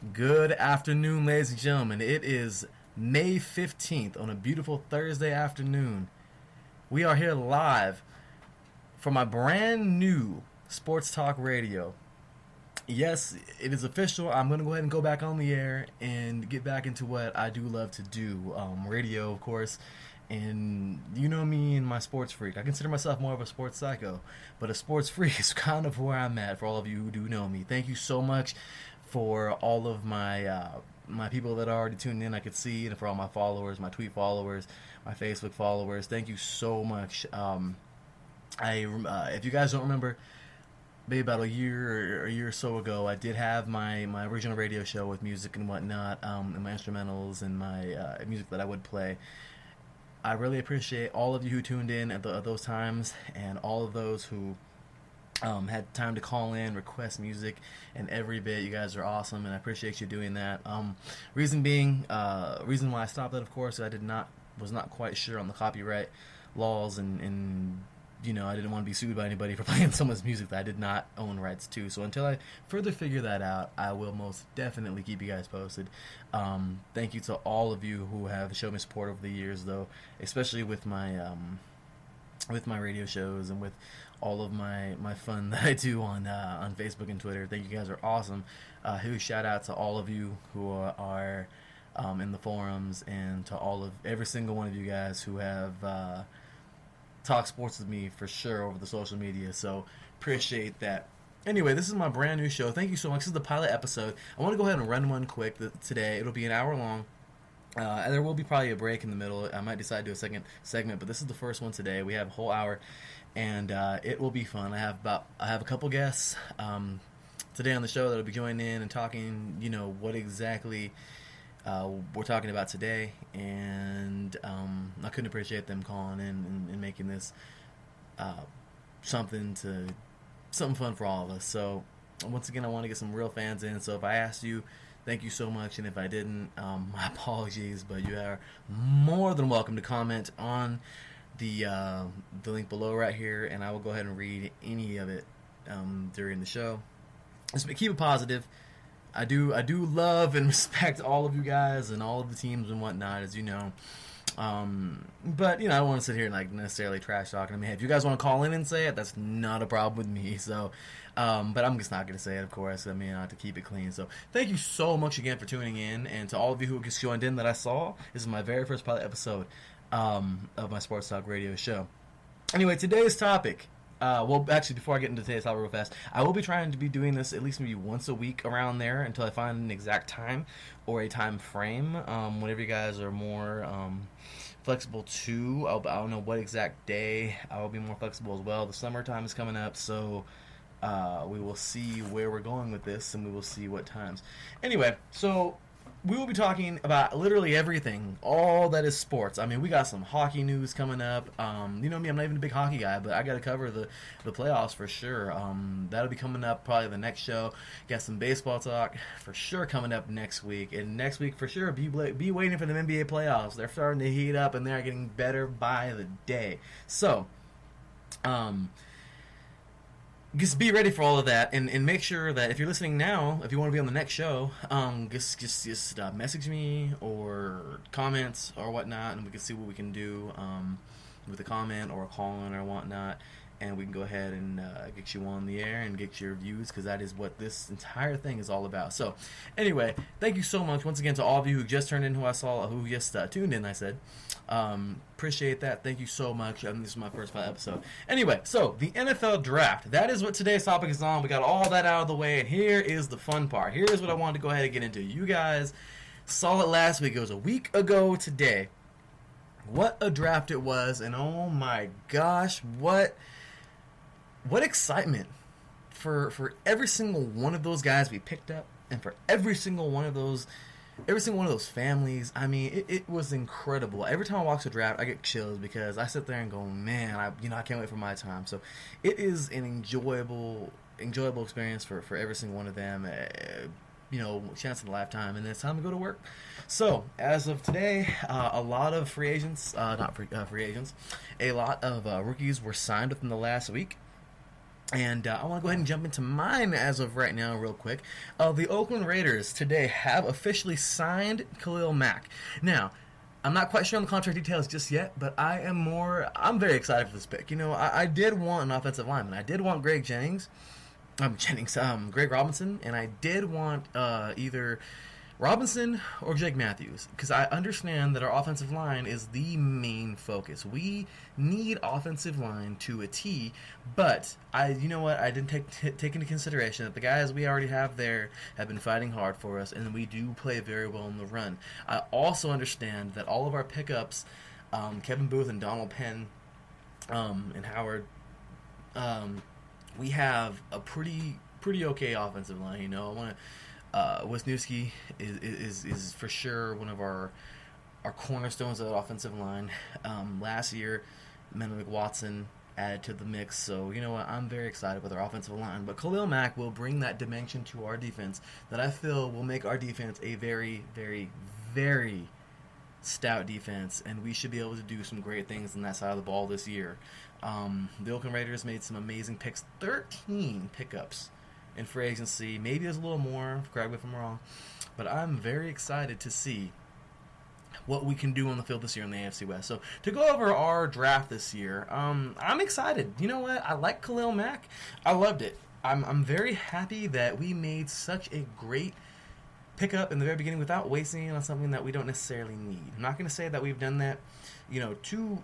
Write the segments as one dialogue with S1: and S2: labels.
S1: Good afternoon, ladies and gentlemen. It is May 15th on a beautiful Thursday afternoon. We are here live for my brand new Sports Talk Radio. Yes, it is official. I'm going to go ahead and go back on the air and get back into what I do love to do. Radio, of course. And you know me and my sports freak. I consider myself more of a sports psycho, but a sports freak is kind of where I'm at for all of you who do know me. Thank you so much for all of my people that are already tuned in. I could see, and for all my followers, my tweet followers, my Facebook followers. Thank you so much. If you guys don't remember, maybe about a year or so ago, I did have my original radio show with music and whatnot, and my instrumentals and my music that I would play. I really appreciate all of you who tuned in at those times, and all of those who had time to call in, request music, and every bit. You guys are awesome, and I appreciate you doing that. Reason why I stopped that, of course, I was not quite sure on the copyright laws, and I didn't want to be sued by anybody for playing someone's music that I did not own rights to. So until I further figure that out, I will most definitely keep you guys posted. Thank you to all of you who have shown me support over the years, though, especially with my radio shows and with all of my fun that I do on Facebook and Twitter. Thank you guys are awesome. Huge shout out to all of you who are in the forums, and to every single one of you guys who have talk sports with me for sure over the social media. So appreciate that. Anyway, this is my brand new show. Thank you so much. This is the pilot episode. I want to go ahead and run one quick today. It'll be an hour long. There will be probably a break in the middle. I might decide to do a second segment, but this is the first one today. We have a whole hour, and it will be fun. I have a couple guests today on the show that will be joining in and talking. What exactly we're talking about today, and I couldn't appreciate them calling in and making this something fun for all of us. So once again, I want to get some real fans in. So if I asked you, thank you so much, and if I didn't, my apologies. But you are more than welcome to comment on the link below right here, and I will go ahead and read any of it during the show. Just keep it positive. I do love and respect all of you guys and all of the teams and whatnot, as you know. But I don't want to sit here and necessarily trash talking. I mean, hey, if you guys want to call in and say it, that's not a problem with me. So, but I'm just not going to say it, of course. I mean, I have to keep it clean. So, thank you so much again for tuning in, and to all of you who just joined in that I saw. This is my very first pilot episode of my Sports Talk Radio show. Anyway, today's topic. Actually, before I get into today's topic real fast, I will be trying to be doing this at least maybe once a week around there until I find an exact time or a time frame. Whenever you guys are more flexible too, I don't know what exact day I will be more flexible as well. The summertime is coming up, so we will see where we're going with this, and we will see what times. Anyway, so we will be talking about literally everything, all that is sports. I mean, we got some hockey news coming up. You know me, I'm not even a big hockey guy, but I got to cover the playoffs for sure. That'll be coming up probably the next show. Got some baseball talk for sure coming up next week. And next week for sure, be waiting for the NBA playoffs. They're starting to heat up, and they're getting better by the day. So, just be ready for all of that, and make sure that if you're listening now, if you want to be on the next show, just message me or comments or whatnot, and we can see what we can do with a comment or a call in or whatnot, and we can go ahead and get you on the air and get your views, because that is what this entire thing is all about. So, anyway, thank you so much once again to all of you who just turned in, who just tuned in. I said, appreciate that. Thank you so much. This is my first episode. Anyway, so the NFL draft. That is what today's topic is on. We got all that out of the way, and here is the fun part. Here's what I wanted to go ahead and get into. You guys saw it last week. It was a week ago today. What a draft it was, and oh my gosh, what excitement for every single one of those guys we picked up, and for every single one of those families. I mean, it was incredible. Every time I watch the draft, I get chills, because I sit there and go, man, I can't wait for my time. So it is an enjoyable experience for every single one of them. Chance in a lifetime, and then it's time to go to work. So, as of today, a lot of free agents, a lot of rookies were signed within the last week. And I want to go ahead and jump into mine as of right now, real quick. The Oakland Raiders today have officially signed Khalil Mack. Now, I'm not quite sure on the contract details just yet, but I'm very excited for this pick. You know, I did want an offensive lineman. I did want Greg Robinson, and I did want either Robinson or Jake Matthews, because I understand that our offensive line is the main focus. We need offensive line to a T, but you know what? I didn't take into consideration that the guys we already have there have been fighting hard for us, and we do play very well in the run. I also understand that all of our pickups, Kevin Booth and Donald Penn, and Howard, we have a pretty okay offensive line. You know, I want to. Wisniewski is for sure one of our cornerstones of that offensive line. Last year, Menelik Watson added to the mix, so you know what? I'm very excited with our offensive line. But Khalil Mack will bring that dimension to our defense that I feel will make our defense a very, very, very stout defense, and we should be able to do some great things on that side of the ball this year. The Oakland Raiders made some amazing picks, 13 pickups in free agency. Maybe there's a little more, correct me if I'm wrong, but I'm very excited to see what we can do on the field this year in the AFC West. So to go over our draft this year, I'm excited. You know what? I like Khalil Mack. I loved it. I'm very happy that we made such a great pickup in the very beginning without wasting it on something that we don't necessarily need. I'm not going to say that we've done that, you know, too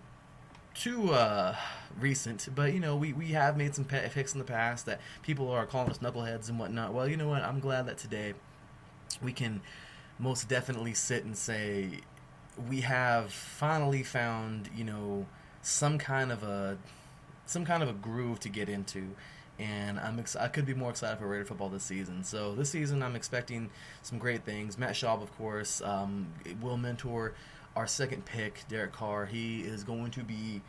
S1: recent, but you know, we have made some picks in the past that people are calling us knuckleheads and whatnot. Well, you know what? I'm glad that today we can most definitely sit and say we have finally found, you know, some kind of a groove to get into, and I could be more excited for Raider football this season. So this season I'm expecting some great things. Matt Schaub, of course, will mentor our second pick, Derek Carr. He is going to be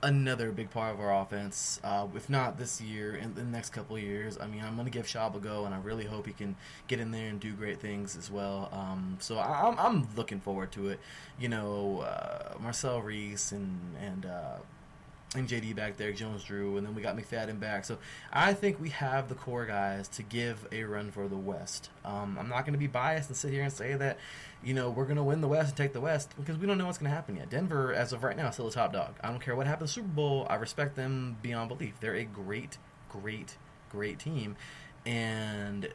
S1: another big part of our offense, if not this year, in the next couple of years. I mean, I'm going to give Schaub a go, and I really hope he can get in there and do great things as well. So I'm looking forward to it. You know, Marcel Reese and JD back there, Jones Drew, and then we got McFadden back. So I think we have the core guys to give a run for the West. I'm not going to be biased and sit here and say that, you know, we're going to win the West and take the West, because we don't know what's going to happen yet. Denver, as of right now, is still a top dog. I don't care what happens in the Super Bowl. I respect them beyond belief. They're a great, great, great team, and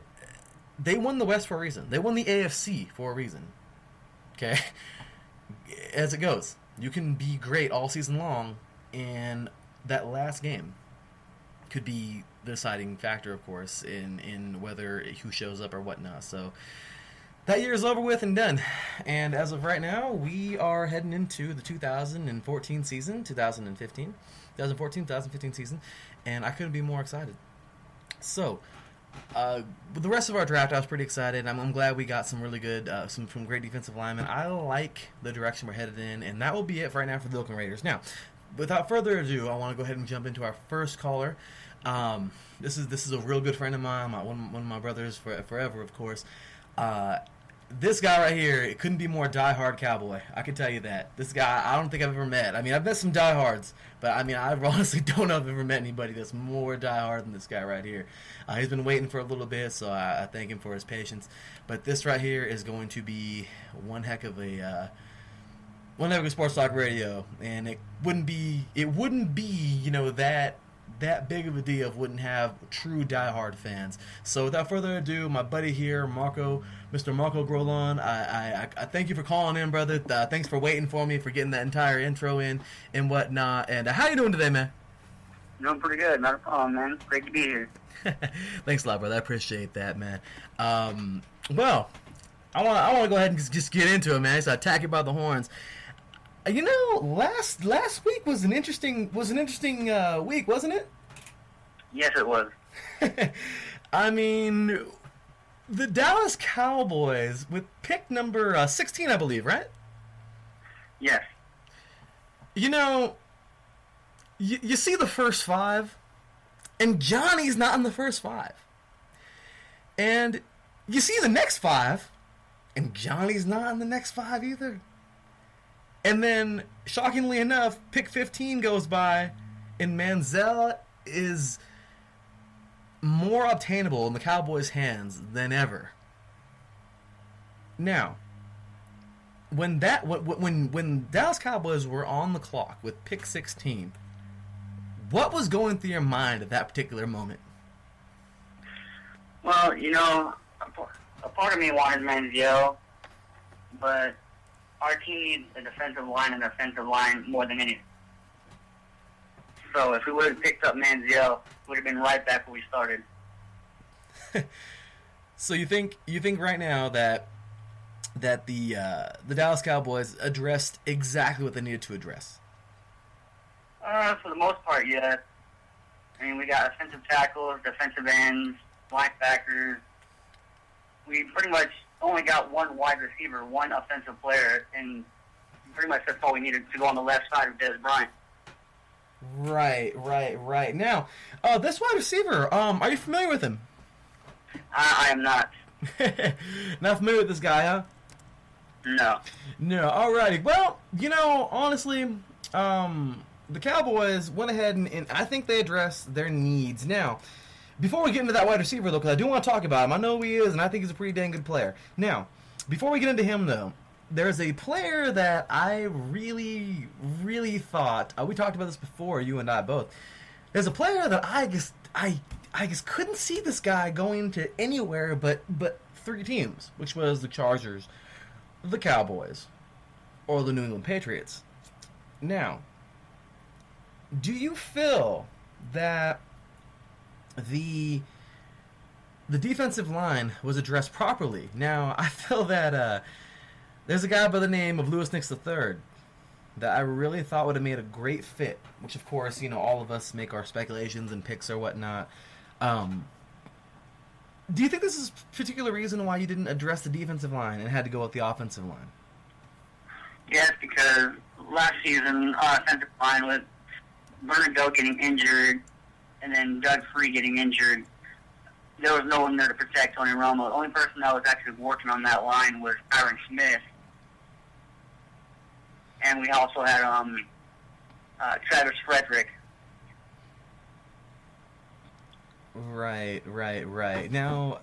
S1: they won the West for a reason. They won the AFC for a reason. Okay? As it goes. You can be great all season long, and that last game could be the deciding factor, of course, in whether who shows up or whatnot. So that year is over with and done. And as of right now, we are heading into the 2014 season, 2015 season, and I couldn't be more excited. So with the rest of our draft, I was pretty excited. I'm glad we got some really good, some great defensive linemen. I like the direction we're headed in, and that will be it for right now for the Oakland Raiders. Now, without further ado, I want to go ahead and jump into our first caller. This is a real good friend of mine, one of my brothers forever, of course. This guy right here, it couldn't be more diehard cowboy. I can tell you that. This guy, I don't think I've ever met. I mean, I've met some diehards, but I mean, I honestly don't know if I've ever met anybody that's more diehard than this guy right here. He's been waiting for a little bit, so I thank him for his patience. But this right here is going to be one heck of a sports talk radio, and it wouldn't be you know that big of a deal if wouldn't have true diehard fans. So without further ado, my buddy here, Mr. Marco Grolon, I thank you for calling in, brother. Thanks for waiting for me, for getting that entire intro in and whatnot. And how you doing today, man?
S2: Doing pretty good. Not a problem, man. Great to be here.
S1: Thanks a lot, brother. I appreciate that, man. Well, I want to go ahead and just get into it, man. So attack you by the horns. You know, last week was an interesting week, wasn't it?
S2: Yes, it was.
S1: I mean, the Dallas Cowboys with pick number 16, I believe, right?
S2: Yes.
S1: You know, you see the first five, and Johnny's not in the first five. And you see the next five, and Johnny's not in the next five either. And then, shockingly enough, pick 15 goes by, and Manziel is more obtainable in the Cowboys' hands than ever. Now, when Dallas Cowboys were on the clock with pick 16, what was going through your mind at that particular moment?
S2: Well, a part of me wanted Manziel, but our team needs a defensive line and offensive line more than anything. So if we would have picked up Manziel, we would have been right back where we started.
S1: So you think right now that the Dallas Cowboys addressed exactly what they needed to address?
S2: For the most part, yeah. I mean, we got offensive tackles, defensive ends, linebackers. We pretty much only got one wide receiver, one offensive player, and pretty much that's all we needed to go on the left side of Dez Bryant.
S1: Right. Now, this wide receiver, are you familiar with him?
S2: I am not.
S1: Not familiar with this guy, huh?
S2: No.
S1: No, alrighty. Well, honestly, the Cowboys went ahead and I think they addressed their needs. Now, before we get into that wide receiver, though, because I do want to talk about him. I know who he is, and I think he's a pretty dang good player. Now, before we get into him, though, there's a player that I really, really thought, we talked about this before, you and I both. There's a player that I just couldn't see this guy going to anywhere but three teams, which was the Chargers, the Cowboys, or the New England Patriots. Now, do you feel that the defensive line was addressed properly? Now, I feel that there's a guy by the name of Louis Nix III that I really thought would have made a great fit, which, of course, all of us make our speculations and picks or whatnot. Do you think this is a particular reason why you didn't address the defensive line and had to go with the offensive line?
S2: Yes, because last season, our offensive line with Bernardo getting injured and then Doug Free getting injured, there was no one there to protect Tony Romo. The only person that was actually working on that line was Aaron Smith. And we also had Travis Frederick.
S1: Right. Now,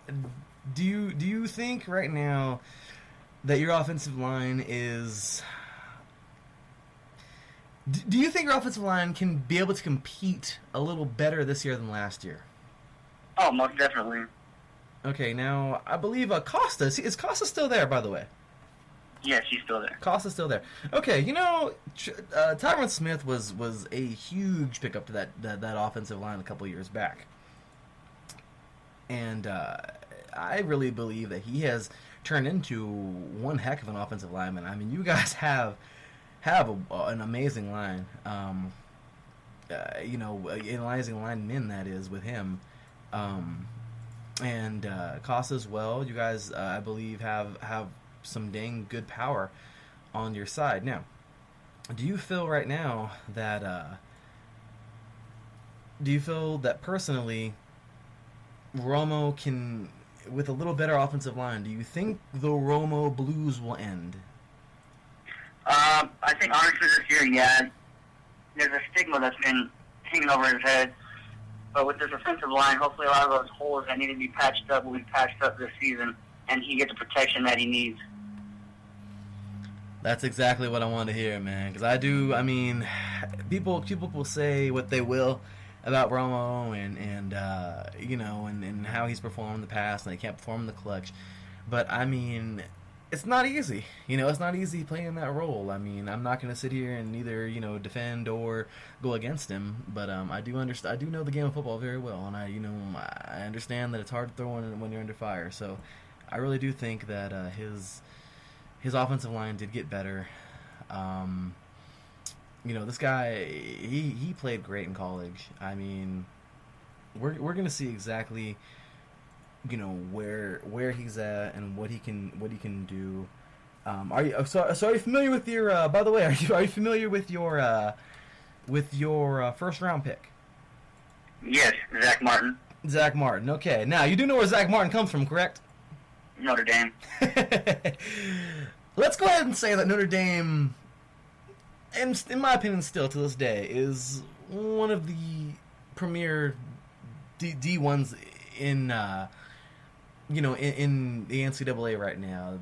S1: do you think right now that your offensive line is... Do you think your offensive line can be able to compete a little better this year than last year?
S2: Oh, most definitely.
S1: Okay, now, I believe Costa... Is Costa still there, by the way?
S2: Yes, he's still there.
S1: Costa's still there. Okay, Tyron Smith was a huge pickup to that offensive line a couple years back. And I really believe that he has turned into one heck of an offensive lineman. I mean, you guys have an amazing line. Analyzing linemen, that is, with him. And Costa as well. You guys, I believe, have some dang good power on your side. Now, do you feel right now that personally Romo can, with a little better offensive line, do you think the Romo blues will end?
S2: I think honestly this year, yeah, there's a stigma that's been hanging over his head. But with this offensive line, hopefully a lot of those holes that need to be patched up will be patched up this season, and he gets the protection that he needs.
S1: That's exactly what I want to hear, man. Because people will say what they will about Romo and how he's performed in the past, and he can't perform in the clutch. But it's not easy. It's not easy playing that role. I'm not going to sit here and either defend or go against him. But I do understand. I do know the game of football very well, and I understand that it's hard to throw when you're under fire. So I really do think that his offensive line did get better. This guy, he played great in college. We're going to see exactly where he's at and what he can do. Are you familiar with your? By the way, are you familiar with your first round pick?
S2: Yes, Zach Martin.
S1: Zach Martin. Okay, now you do know where Zach Martin comes from, correct?
S2: Notre Dame.
S1: Let's go ahead and say that Notre Dame, and in my opinion, still to this day, is one of the premier D1s in the NCAA right now.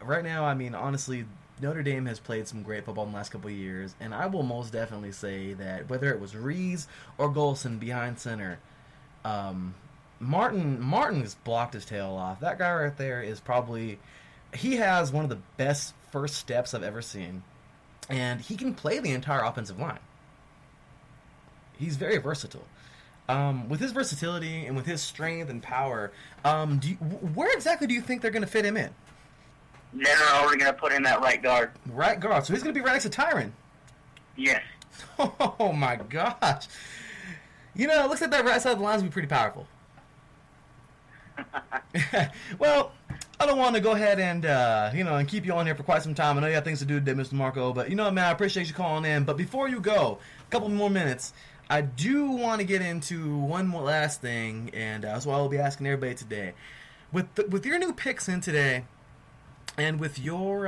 S1: Right now, I mean, honestly, Notre Dame has played some great football in the last couple of years, and I will most definitely say that whether it was Rees or Golson behind center, Martin's blocked his tail off. That guy right there is probably, he has one of the best first steps I've ever seen, and he can play the entire offensive line. He's very versatile. With his versatility and with his strength and power, where exactly do you think they're going to fit him in?
S2: They're already going to put him at right guard.
S1: Right guard. So he's going to be right next to Tyron.
S2: Yes.
S1: Oh my gosh. You know, it looks like that right side of the line is going to be pretty powerful. Well, I don't want to go ahead and, and keep you on here for quite some time. I know you have things to do today, Mr. Marco, but, man, I appreciate you calling in. But before you go, a couple more minutes, I do want to get into one more last thing, and that's what I'll be asking everybody today. With your new picks in today, and with your,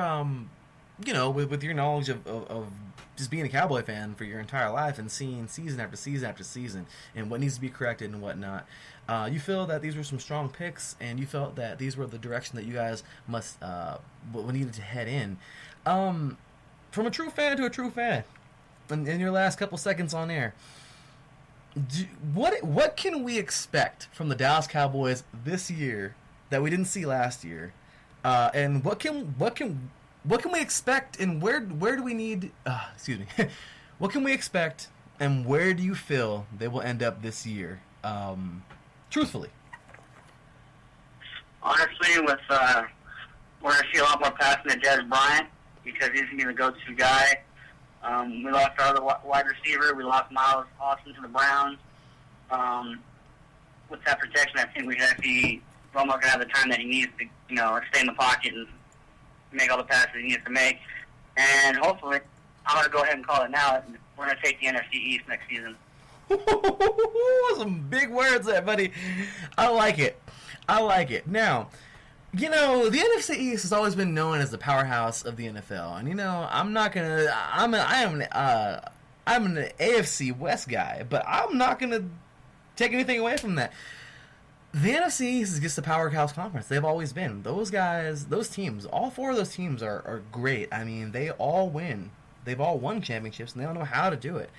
S1: with your knowledge of just being a Cowboy fan for your entire life and seeing season after season after season and what needs to be corrected and whatnot, you feel that these were some strong picks, and you felt that these were the direction that you guys needed to head in. From a true fan to a true fan, in your last couple seconds on air, what can we expect from the Dallas Cowboys this year that we didn't see last year? And what can we expect, and where do we need? What can we expect, and where do you feel they will end up this year? Truthfully,
S2: honestly, we're going to see a lot more passing to Dez Bryant because he's going to be the go-to guy. We lost our other wide receiver. We lost Miles Austin to the Browns. With that protection, I think we have Romo going to have the time that he needs to, stay in the pocket and make all the passes he needs to make. And hopefully, I'm going to go ahead and call it now. We're going to take the NFC East next season.
S1: Some big words there, buddy. I like it. Now, the NFC East has always been known as the powerhouse of the NFL, and I'm an AFC West guy, but I'm not gonna take anything away from that. The NFC East is just a powerhouse conference. They've always been. Those guys, those teams, all four of those teams are great. I mean, they all win. They've all won championships, and they all know how to do it.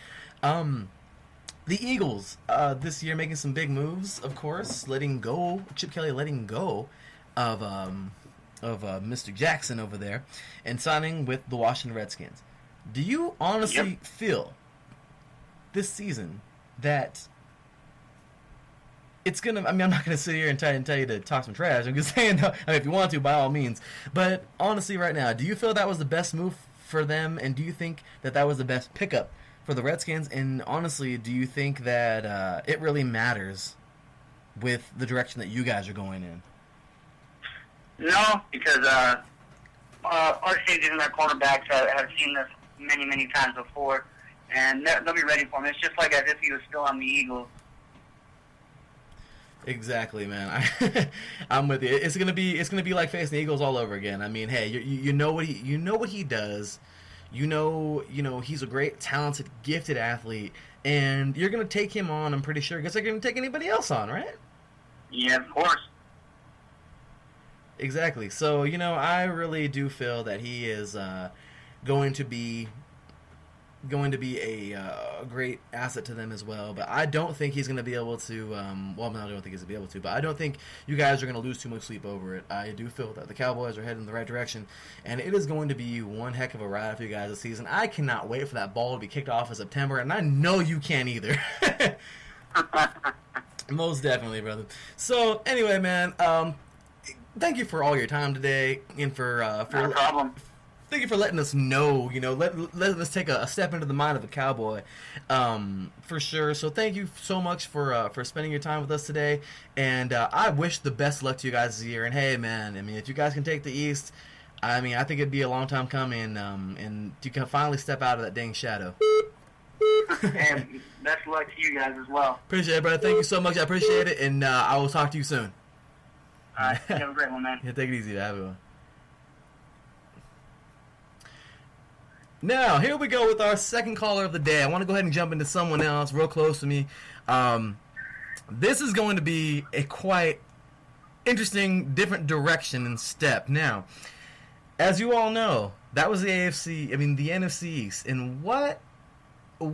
S1: The Eagles this year making some big moves, of course, Chip Kelly letting go of Mr. Jackson over there and signing with the Washington Redskins. Do you honestly feel this season that it's gonna? I mean, I'm not gonna sit here and tell you to talk some trash. I'm just saying, if you want to, by all means. But honestly, right now, do you feel that was the best move for them, and do you think that was the best pickup for the Redskins? And honestly, do you think that it really matters with the direction that you guys are going in?
S2: No, because our safeties and our cornerbacks have seen this many, many times before, and they'll be ready for him. It's just like as if he was still on the Eagles.
S1: Exactly, man. I'm with you. It's gonna be like facing the Eagles all over again. I mean, hey, you know what he does. He's a great, talented, gifted athlete, and you're gonna take him on. I'm pretty sure because they're gonna take anybody else on, right?
S2: Yeah, of course.
S1: Exactly. So I really do feel that he is going to be a great asset to them as well. But I don't think he's going to be able to. I don't think he's going to be able to. But I don't think you guys are going to lose too much sleep over it. I do feel that the Cowboys are heading in the right direction, and it is going to be one heck of a ride for you guys this season. I cannot wait for that ball to be kicked off in September, and I know you can't either. Most definitely, brother. So anyway, man. Thank you for all your time today, and for
S2: no problem.
S1: Thank you for letting us know. Letting us take a step into the mind of a Cowboy, for sure. So thank you so much for spending your time with us today, and I wish the best luck to you guys this year. And hey, man, I mean, if you guys can take the East, I mean, I think it'd be a long time coming, and you can finally step out of that dang shadow.
S2: And best luck to you guys as well.
S1: Appreciate it, brother. Thank you so much. I appreciate it, and I will talk to you soon.
S2: All right, have a great one, man.
S1: Yeah, take it easy. Have a good one. Now, here we go with our second caller of the day. I want to go ahead and jump into someone else real close to me. this is going to be a quite interesting, different direction and step. Now, as you all know, that was the the NFC East, and what a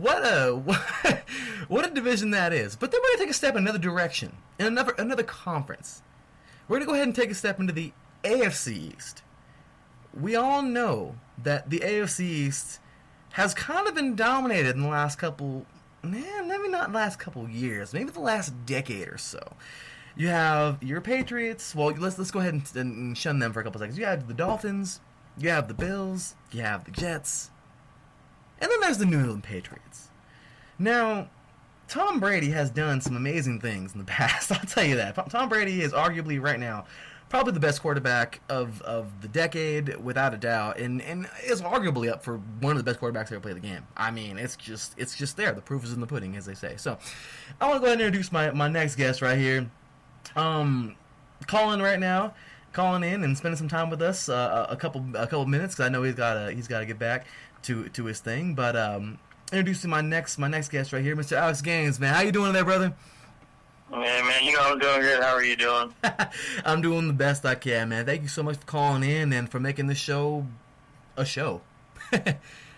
S1: what a division that is. But then we're gonna take a step in another direction, in another conference. We're gonna go ahead and take a step into the AFC East. We all know that the AFC East has kind of been dominated in the last couple, maybe not last couple years, maybe the last decade or so. You have your Patriots. Well, let's go ahead and shun them for a couple seconds. You have the Dolphins, you have the Bills, you have the Jets, and then there's the New England Patriots. Now, Tom Brady has done some amazing things in the past. I'll tell you that. Tom Brady is arguably right now probably the best quarterback of the decade, without a doubt, and is arguably up for one of the best quarterbacks to ever play the game. I mean, it's just there. The proof is in the pudding, as they say. So, I want to go ahead and introduce my next guest right here. Calling in and spending some time with us, a couple minutes, because I know he's got to get back to his thing. But introducing my next guest right here, Mr. Alex Gaines. Man, how you doing there, brother?
S3: Man, you know I'm doing good. How are you doing?
S1: I'm doing the best I can, man. Thank you so much for calling in and for making this show a show.
S3: Hey,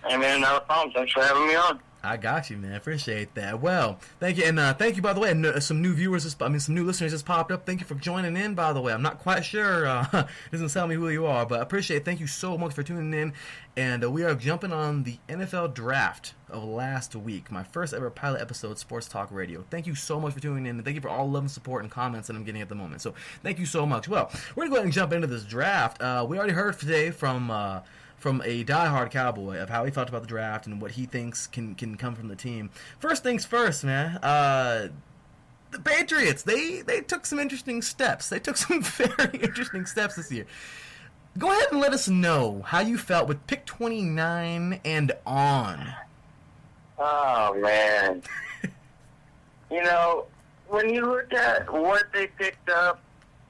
S3: man, not a problem. Thanks for having me on.
S1: I got you, man. Appreciate that. Well, thank you, and thank you, by the way. Some new viewers, some new listeners just popped up. Thank you for joining in, by the way. I'm not quite sure. It doesn't tell me who you are, but I appreciate it. Thank you so much for tuning in. And we are jumping on the NFL draft of last week, my first ever pilot episode, Sports Talk Radio. Thank you so much for tuning in, and thank you for all love and support and comments that I'm getting at the moment. So thank you so much. Well, we're going to go ahead and jump into this draft. We already heard today from a diehard Cowboy of how he felt about the draft and what he thinks can come from the team. First things first, man. The Patriots, they took some interesting steps. They took some very interesting steps this year. Go ahead and let us know how you felt with pick 29 and on.
S3: Oh, man. You know, when you look at what they picked up,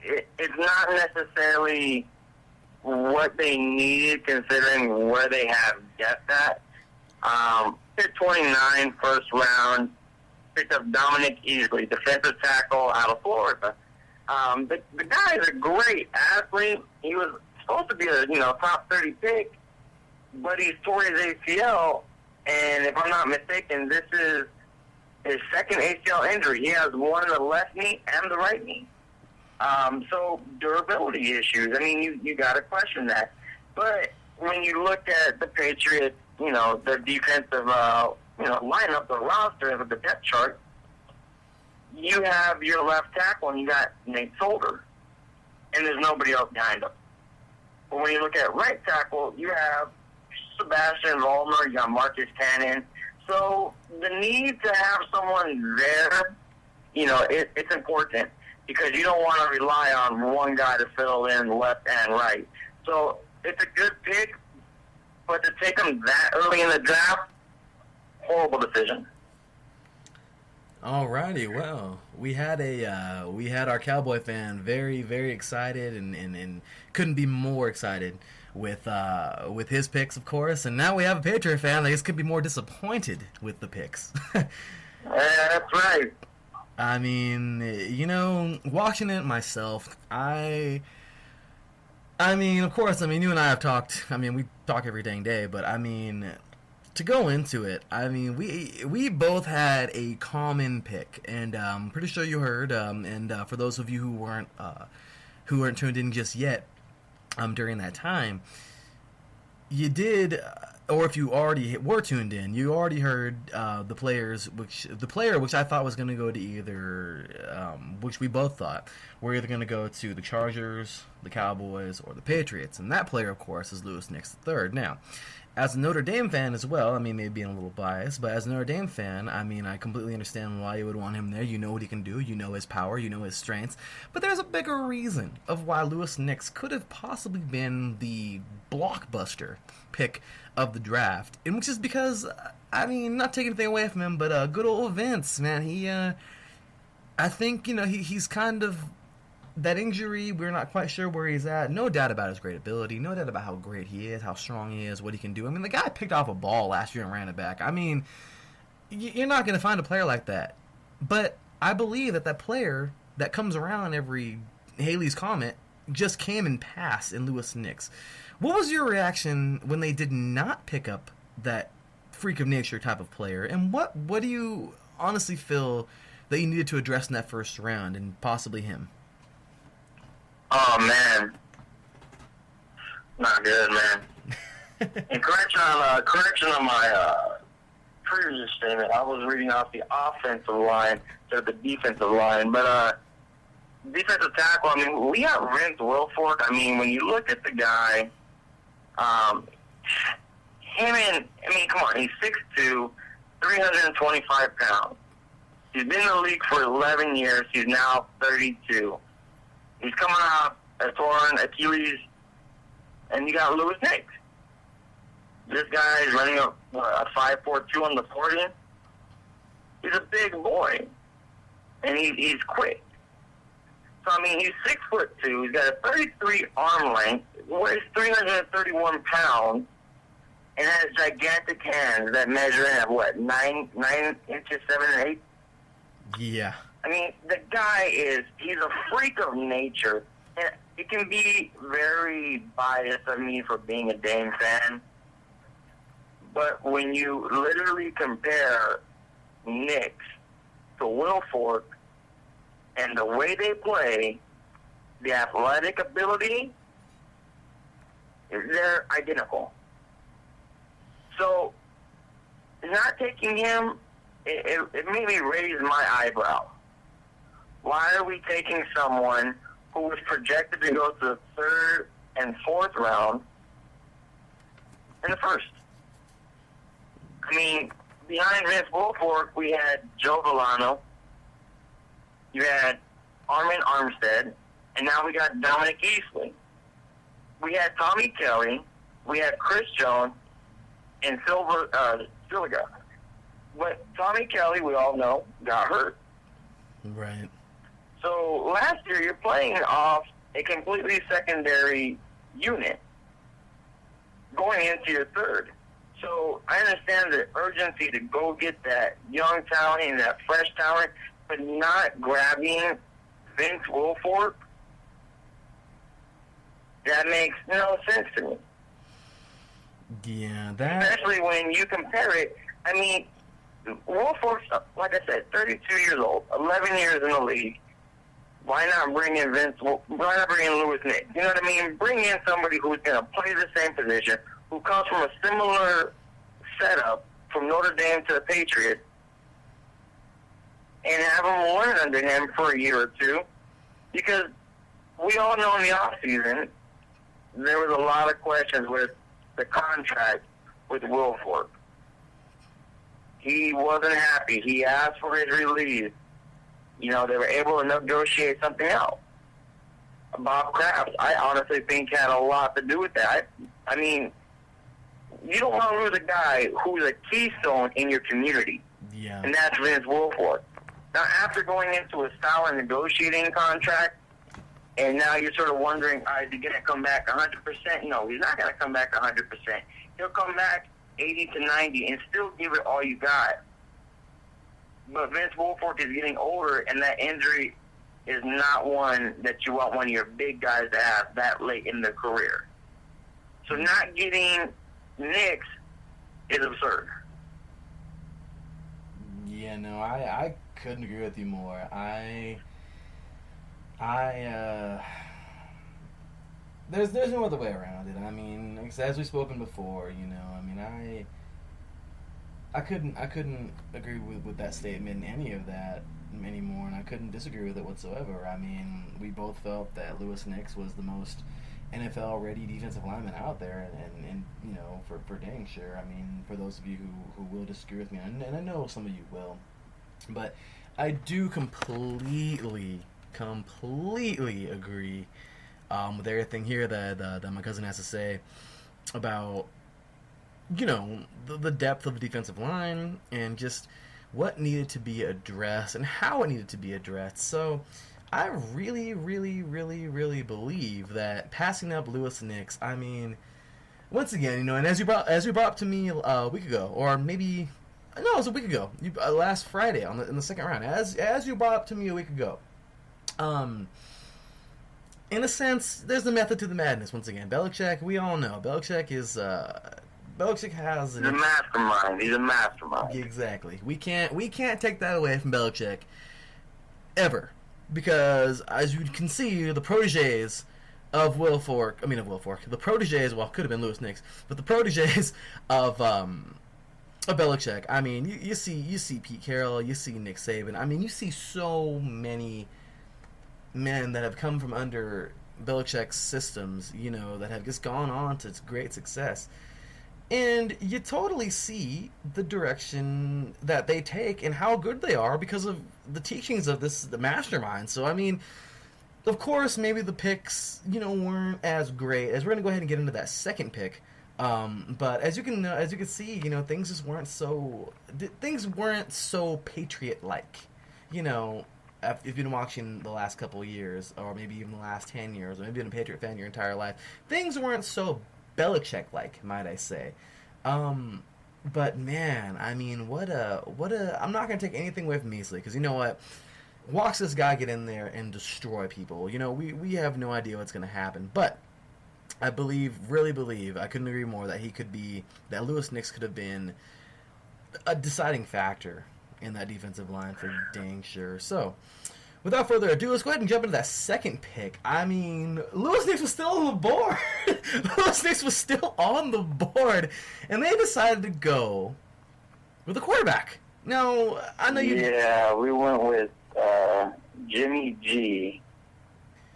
S3: it's not necessarily what they needed, considering where they have depth at. Pick 29, first round, picked up Dominic Easley, defensive tackle out of Florida. The guy is a great athlete. He was supposed to be a top 30 pick, but he tore his ACL, and if I'm not mistaken, this is his second ACL injury. He has one in the left knee and the right knee. So durability issues. I mean, you got to question that. But when you look at the Patriots, their defensive, lineup, the roster, the depth chart, you have your left tackle and you got Nate Solder, and there's nobody else behind him. But when you look at right tackle, you have Sebastian Vollmer, you got Marcus Cannon. So the need to have someone there, it's important, because you don't want to rely on one guy to fill in left and right. So it's a good pick, but to take him that early in the draft, horrible decision.
S1: Alrighty, well, we had our Cowboy fan very, very excited and couldn't be more excited with his picks, of course, and now we have a Patriot fan that just could be more disappointed with the picks.
S3: That's right.
S1: I mean, watching it myself, I mean, of course, you and I have talked. I mean, we talk every dang day, but I mean, to go into it, I mean, we both had a common pick, and I'm pretty sure you heard. And for those of you who weren't tuned in just yet, during that time, you did. Or if you already were tuned in, you already heard the player which I thought was going to go to either, which we both thought were either going to go to the Chargers, the Cowboys, or the Patriots, and that player, of course, is Louis Nix III. Now, as a Notre Dame fan as well, I mean, maybe being a little biased, but as a Notre Dame fan, I mean, I completely understand why you would want him there. You know what he can do, you know his power, you know his strengths, but there's a bigger reason of why Louis Nix could have possibly been the blockbuster pick of the draft, and which is because, I mean, not taking anything away from him, but good old Vince, man, he, I think, he's kind of, that injury, we're not quite sure where he's at. No doubt about his great ability. No doubt about how great he is, how strong he is, what he can do. I mean, the guy picked off a ball last year and ran it back. I mean, you're not going to find a player like that. But I believe that player that comes around every Haley's Comet just came and passed in Lewis Nix. What was your reaction when they did not pick up that freak of nature type of player? And what do you honestly feel that you needed to address in that first round, and possibly him?
S3: Oh, man. Not good, man. And correction on my previous statement, I was reading off the offensive line to the defensive line. But defensive tackle, I mean, we got Vince Wilfork. I mean, when you look at the guy, come on, he's 6'2", 325 pounds. He's been in the league for 11 years. He's now 32. He's coming off a torn Achilles, and you got Lewis Nix. This guy is running a 5.42 on the 40. He's a big boy, and he's quick. So, I mean, he's 6'2". He's got a 33 arm length, weighs 331 pounds, and has gigantic hands that measure in at, 9 inches, 7 and 8?
S1: Yeah.
S3: I mean, the guy he's a freak of nature. And it can be very biased of me for being a Dame fan. But when you literally compare Nix to Wilfork and the way they play, the athletic ability, they're identical. So, not taking him, it made me raise my eyebrow. Why are we taking someone who was projected to go to the third and fourth round in the first? I mean, behind Vince Wilfork, we had Joe Villano, you had Armin Armstead, and now we got Dominic Easley. We had Tommy Kelly, we had Chris Jones, and Siliga. But Tommy Kelly, we all know, got hurt.
S1: Right.
S3: So last year, you're playing off a completely secondary unit going into your third. So I understand the urgency to go get that young talent and that fresh talent, but not grabbing Vince Wilfork, that makes no sense to me.
S1: Yeah, that...
S3: Especially when you compare it, I mean, Wilfork's, like I said, 32 years old, 11 years in the league. Why not bring in why not bring in Lewis Nix? You know what I mean? Bring in somebody who's going to play the same position, who comes from a similar setup from Notre Dame to the Patriots, and have him learn under him for a year or two. Because we all know in the offseason, there was a lot of questions with the contract with Wilfork. He wasn't happy. He asked for his release. You know, they were able to negotiate something out. Bob Kraft, I honestly think, had a lot to do with that. I mean, you don't want to lose a guy who's a keystone in your community.
S1: Yeah.
S3: And that's Vince Wilfork. Now, after going into a solid negotiating contract, and now you're sort of wondering, is he going to come back 100%? No, he's not going to come back 100%. He'll come back 80 to 90 and still give it all you got. But Vince Wilfork is getting older, and that injury is not one that you want one of your big guys to have that late in their career. So not getting Nix is absurd.
S1: Yeah, no, I couldn't agree with you more. There's no other way around it. I mean, as we've spoken before, you know, I mean, I couldn't agree with that statement, any of that anymore, and I couldn't disagree with it whatsoever. I mean, we both felt that Lewis Nix was the most NFL-ready defensive lineman out there, and you know, for dang sure. I mean, for those of you who will disagree with me, and I know some of you will, but I do completely agree with everything here that my cousin has to say about, you know, the depth of the defensive line and just what needed to be addressed and how it needed to be addressed. So I really believe that passing up Lewis Nix, I mean, once again, you know, and as you brought up to me a week ago, or maybe No, it was a week ago. Last Friday in the second round, as you brought up to me a week ago. In a sense, there's the method to the madness. Once again, Belichick. We all know Belichick is. Belichick has
S3: He's a mastermind. He's a mastermind.
S1: Exactly. We can't take that away from Belichick ever, because as you can see, the proteges of the proteges. Well, could have been Lewis Nix, but the proteges of Belichick. I mean, you see Pete Carroll, you see Nick Saban. I mean, you see so many men that have come from under Belichick's systems, that have just gone on to great success. And you totally see the direction that they take and how good they are because of the teachings of the mastermind. So, I mean, of course, maybe the picks, weren't as great. As we're going to go ahead and get into that second pick. But as you can see, things weren't so Patriot-like. If you've been watching the last couple of years, or maybe even the last 10 years, or maybe been a Patriot fan your entire life, things weren't so Belichick-like, might I say. But man, I mean, what a I'm not going to take anything away from Mixlr, because you know what? Watch this guy get in there and destroy people. We have no idea what's going to happen, but I really believe, I couldn't agree more, that Lewis Nix could have been a deciding factor in that defensive line for dang sure. So, without further ado, let's go ahead and jump into that second pick. I mean, Lewis Nix was still on the board. Lewis Nix was still on the board, and they decided to go with a quarterback. Now, I know you...
S3: Yeah, we went with Jimmy G.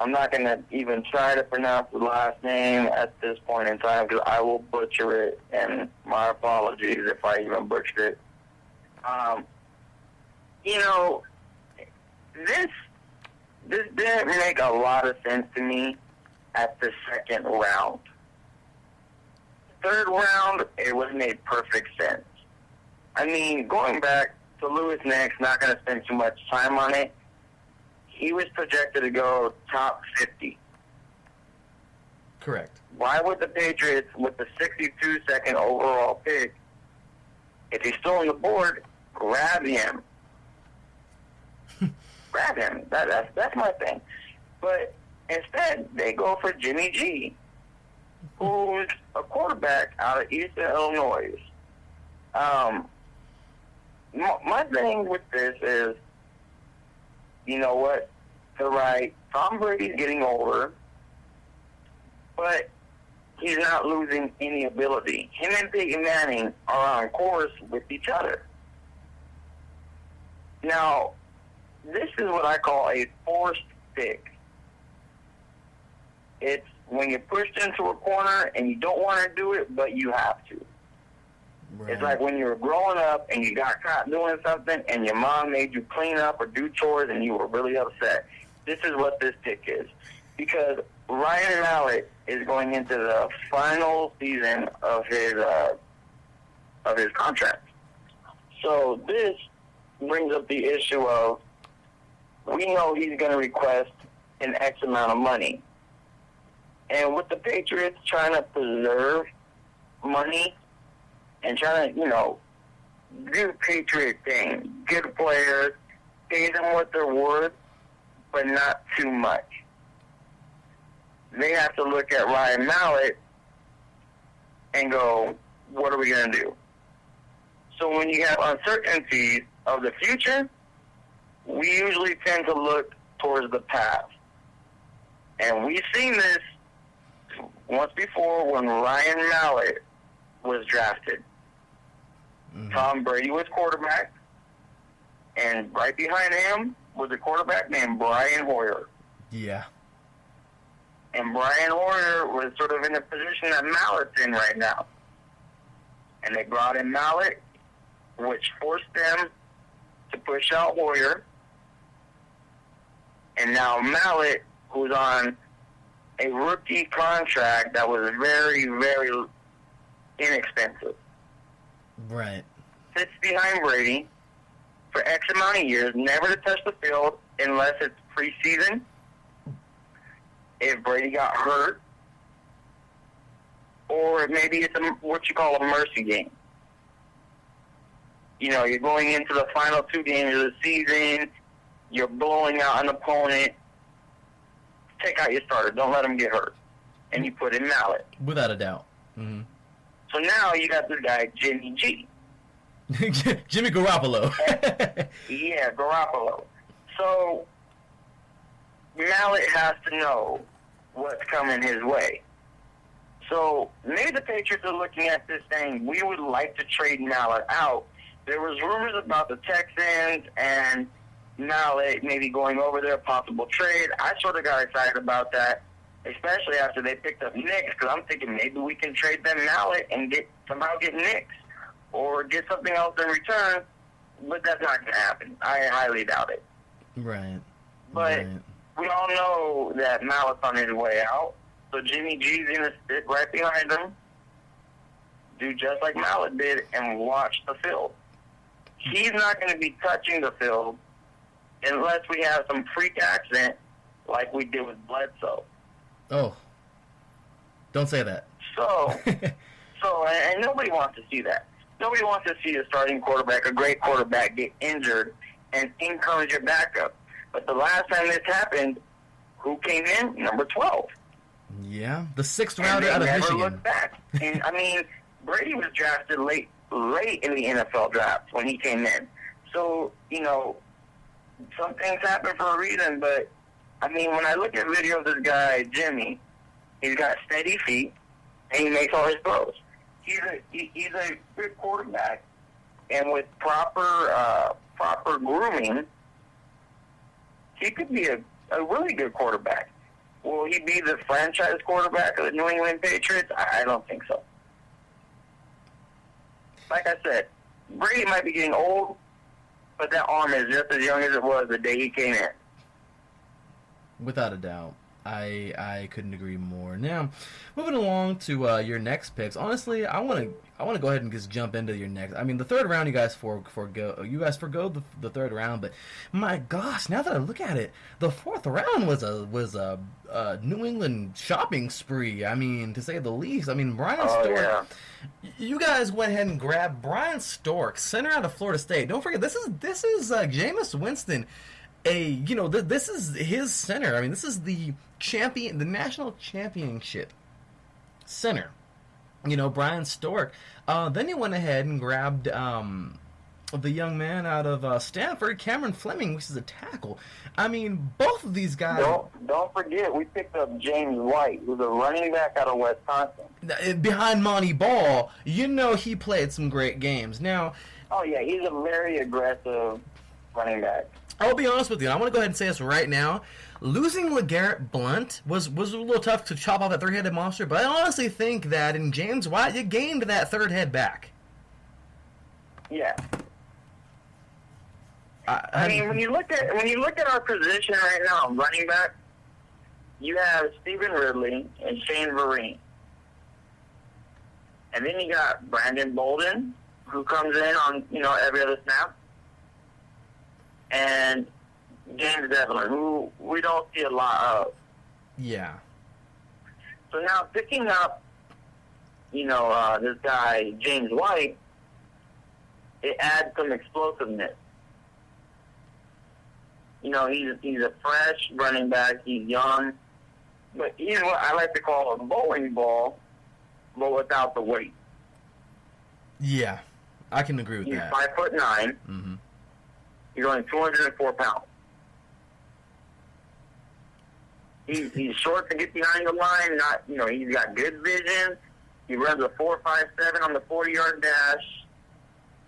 S3: I'm not going to even try to pronounce the last name at this point in time, because I will butcher it, and my apologies if I even butchered it. This didn't make a lot of sense to me at the second round. Third round, it would have made perfect sense. I mean, going back to Lewis Nix, not going to spend too much time on it. He was projected to go top 50.
S1: Correct.
S3: Why would the Patriots, with the 62-second overall pick, if he's still on the board, grab him? Grab him. That's my thing. But instead, they go for Jimmy G, who's a quarterback out of Eastern Illinois. My thing with this is, you know what? They're right. Tom Brady's getting older, but he's not losing any ability. Him and Peyton Manning are on course with each other. Now, this is what I call a forced pick. It's when you're pushed into a corner and you don't want to do it, but you have to. Right. It's like when you were growing up and you got caught doing something and your mom made you clean up or do chores and you were really upset. This is what this pick is. Because Ryan Mallett is going into the final season of his contract. So this brings up the issue of, we know he's going to request an X amount of money. And with the Patriots trying to preserve money and trying to, do Patriot things, good players, pay them what they're worth, but not too much. They have to look at Ryan Mallett and go, what are we going to do? So when you have uncertainties of the future, we usually tend to look towards the past. And we've seen this once before when Ryan Mallett was drafted. Mm-hmm. Tom Brady was quarterback, and right behind him was a quarterback named Brian Hoyer.
S1: Yeah.
S3: And Brian Hoyer was sort of in the position that Mallett's in right now. And they brought in Mallett, which forced them to push out Hoyer. And now Mallett, who's on a rookie contract that was very, very inexpensive.
S1: Right.
S3: Sits behind Brady for X amount of years, never to touch the field unless it's preseason. If Brady got hurt, or maybe it's what you call a mercy game. You're going into the final 2 games of the season. You're blowing out an opponent. Take out your starter. Don't let him get hurt. And you put in Mallet.
S1: Without a doubt. Mm-hmm.
S3: So now you got this guy, Jimmy G.
S1: Jimmy Garoppolo.
S3: Yeah, Garoppolo. So Mallet has to know what's coming his way. So maybe the Patriots are looking at this saying, we would like to trade Mallet out. There was rumors about the Texans and Mallet maybe going over there, possible trade. I sort of got excited about that, especially after they picked up Nix, because I'm thinking maybe we can trade them Mallet and somehow get Nix or get something else in return, but that's not going to happen. I highly doubt it.
S1: Right.
S3: But
S1: right.
S3: We all know that Mallet's on his way out, so Jimmy G's going to sit right behind him, do just like Mallet did, and watch the field. He's not going to be touching the field unless we have some freak accident like we did with Bledsoe.
S1: Oh. Don't say that.
S3: So, and nobody wants to see that. Nobody wants to see a starting quarterback, a great quarterback, get injured, and in comes your backup. But the last time this happened, who came in? Number 12.
S1: Yeah, the 6th rounder out of
S3: never
S1: Michigan.
S3: Looked back. And, I mean, Brady was drafted late in the NFL draft when he came in. So, some things happen for a reason, but, I mean, when I look at videos of this guy, Jimmy, he's got steady feet, and he makes all his throws. He's a good quarterback, and with proper grooming, he could be a really good quarterback. Will he be the franchise quarterback of the New England Patriots? I don't think so. Like I said, Brady might be getting old, but that arm is just as young as it was the day he came in.
S1: Without a doubt. I couldn't agree more. Now, moving along to your next picks. Honestly, I want to go ahead and just jump into your next. I mean, the third round, you guys forgo the third round, but my gosh, now that I look at it, the fourth round was a New England shopping spree. I mean, to say the least. I mean, Brian Stork.
S3: Yeah.
S1: You guys went ahead and grabbed Brian Stork, center out of Florida State. Don't forget, this is Jameis Winston. This is his center. I mean, this is the champion, the national championship center. Brian Stork. Then you went ahead and grabbed the young man out of Stanford, Cameron Fleming, which is a tackle. I mean, both of these guys.
S3: Don't forget, we picked up James White, who's a running back out of Wisconsin.
S1: Behind Monty Ball, he played some great games. Now.
S3: Oh yeah, he's a very aggressive running back.
S1: I'll be honest with you, and I want to go ahead and say this right now. Losing LeGarrette Blount was a little tough to chop off that third-headed monster, but I honestly think that in James White, you gained that third head back.
S3: Yeah. I mean, when you look at our position right now, running back, you have Stephen Ridley and Shane Vereen. And then you got Brandon Bolden, who comes in on, every other snap. And James Devlin, who we don't see a lot of.
S1: Yeah.
S3: So now picking up, this guy, James White, it adds some explosiveness. He's a fresh running back. He's young. But he's what I like to call a bowling ball, but without the weight.
S1: Yeah, I can agree with that.
S3: He's 5'9".
S1: Mm-hmm.
S3: He's only 204 pounds. He's short to get behind the line. He's got good vision. He runs a 4.57 on the 40-yard dash.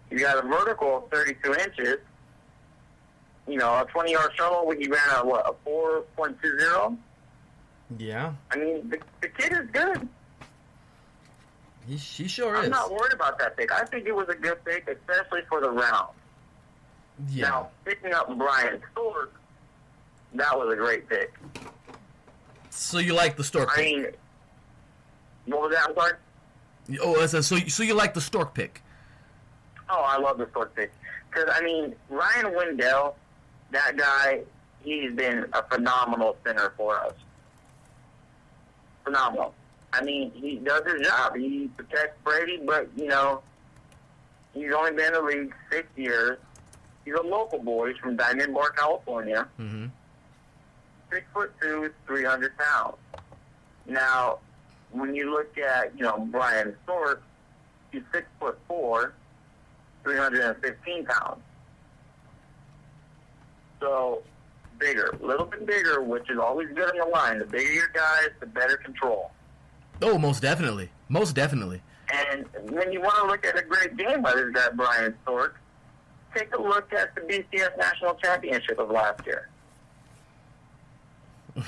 S3: He's got a vertical of 32 inches. A 20-yard shuttle, he ran a 4.20?
S1: Yeah.
S3: I mean, the kid is good.
S1: He sure is.
S3: I'm not worried about that pick. I think it was a good pick, especially for the round.
S1: Yeah.
S3: Now, picking up Brian Stork, that was a great pick.
S1: So you like the Stork pick?
S3: I mean, what was that? I'm sorry?
S1: Oh, so you like the Stork pick?
S3: Oh, I love the Stork pick. Because, Ryan Wendell, that guy, he's been a phenomenal center for us. Phenomenal. He does his job. He protects Brady, but, He's only been in the league 6 years. He's a local boy. He's from Diamond Bar, California.
S1: Mm-hmm.
S3: 6'2", 300 pounds. Now, when you look at, Brian Stork, he's 6'4", 315 pounds. So, bigger, a little bit bigger, which is always good on the line. The bigger your guys, the better control.
S1: Oh, most definitely. Most definitely.
S3: And when you want to look at a great game by this guy, Brian Stork, take a look at the BCS National Championship of last year.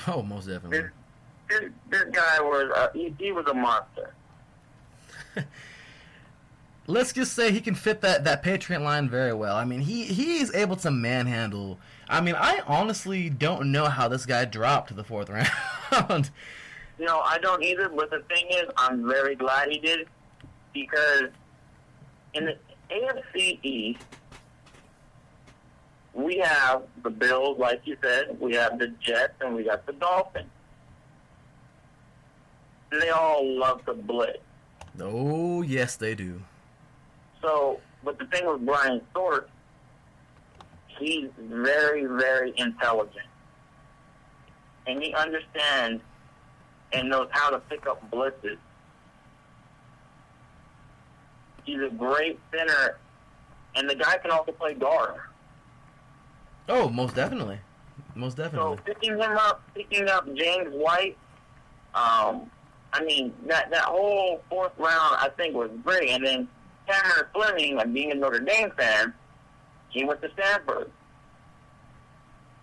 S1: Oh, most definitely.
S3: This guy was, he was a monster.
S1: Let's just say he can fit that Patriot line very well. I mean, he's able to manhandle. I mean, I honestly don't know how this guy dropped to the 4th round.
S3: No, I don't either, but the thing is, I'm very glad he did, because in the AFC East, we have the Bills, like you said, we have the Jets, and we got the Dolphins. They all love to blitz.
S1: Oh, yes, they do.
S3: So, but the thing with Brian Stork, he's very, very intelligent. And he understands and knows how to pick up blitzes. He's a great center, and the guy can also play guard.
S1: Oh, most definitely. Most definitely.
S3: So picking up James White, I mean, that whole 4th round, I think, was great. And then Cameron Fleming, and being a Notre Dame fan, he went to Stanford.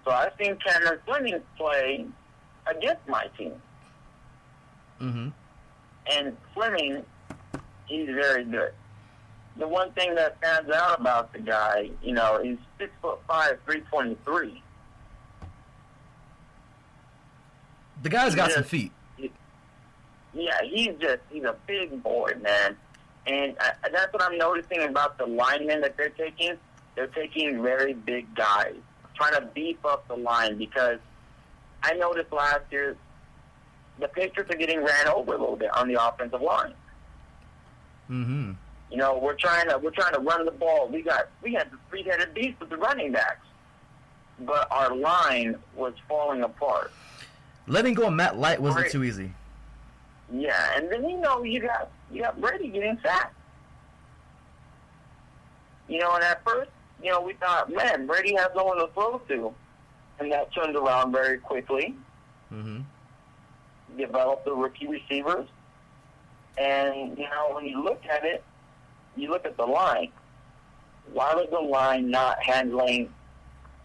S3: So I've seen Cameron Fleming play against my team.
S1: Mm-hmm.
S3: And Fleming, he's very good. The one thing that stands out about the guy, he's 6'5", 323.
S1: The guy's got some feet.
S3: Yeah, he's a big boy, man. And that's what I'm noticing about the linemen that they're taking. They're taking very big guys, trying to beef up the line, because I noticed last year the Patriots are getting ran over a little bit on the offensive line.
S1: Mm-hmm.
S3: We're trying to run the ball. We had the 3-headed beast with the running backs, but our line was falling apart.
S1: Letting go of Matt Light wasn't too easy.
S3: Yeah, and then you got Brady getting sacked. And at first, we thought, man, Brady has no one to throw to, and that turned around very quickly.
S1: Mm-hmm.
S3: Developed the rookie receivers, and when you look at it, you look at the line. Why was the line not handling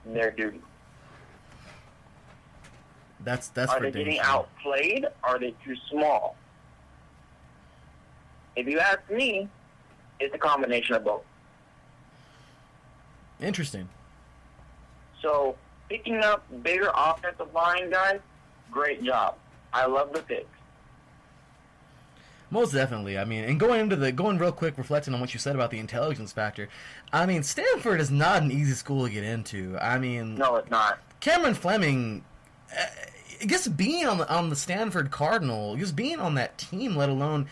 S3: their duty?
S1: That's
S3: Are they getting outplayed? Are they too small? If you ask me, it's a combination of both.
S1: Interesting.
S3: So picking up bigger offensive line guys, great job. I love the picks.
S1: Most definitely. I mean, and going real quick, reflecting on what you said about the intelligence factor. I mean, Stanford is not an easy school to get into. I mean,
S3: no, it's not.
S1: Cameron Fleming, just being on the Stanford Cardinal, just being on that team, let alone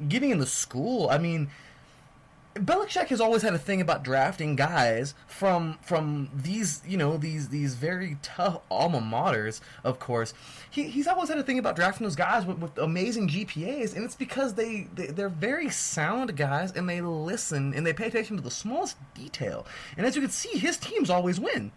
S1: getting in the school. I mean, Belichick has always had a thing about drafting guys from these these very tough alma maters. Of course, he's always had a thing about drafting those guys with amazing GPAs, and it's because they're very sound guys, and they listen and they pay attention to the smallest detail. And as you can see, his teams always win.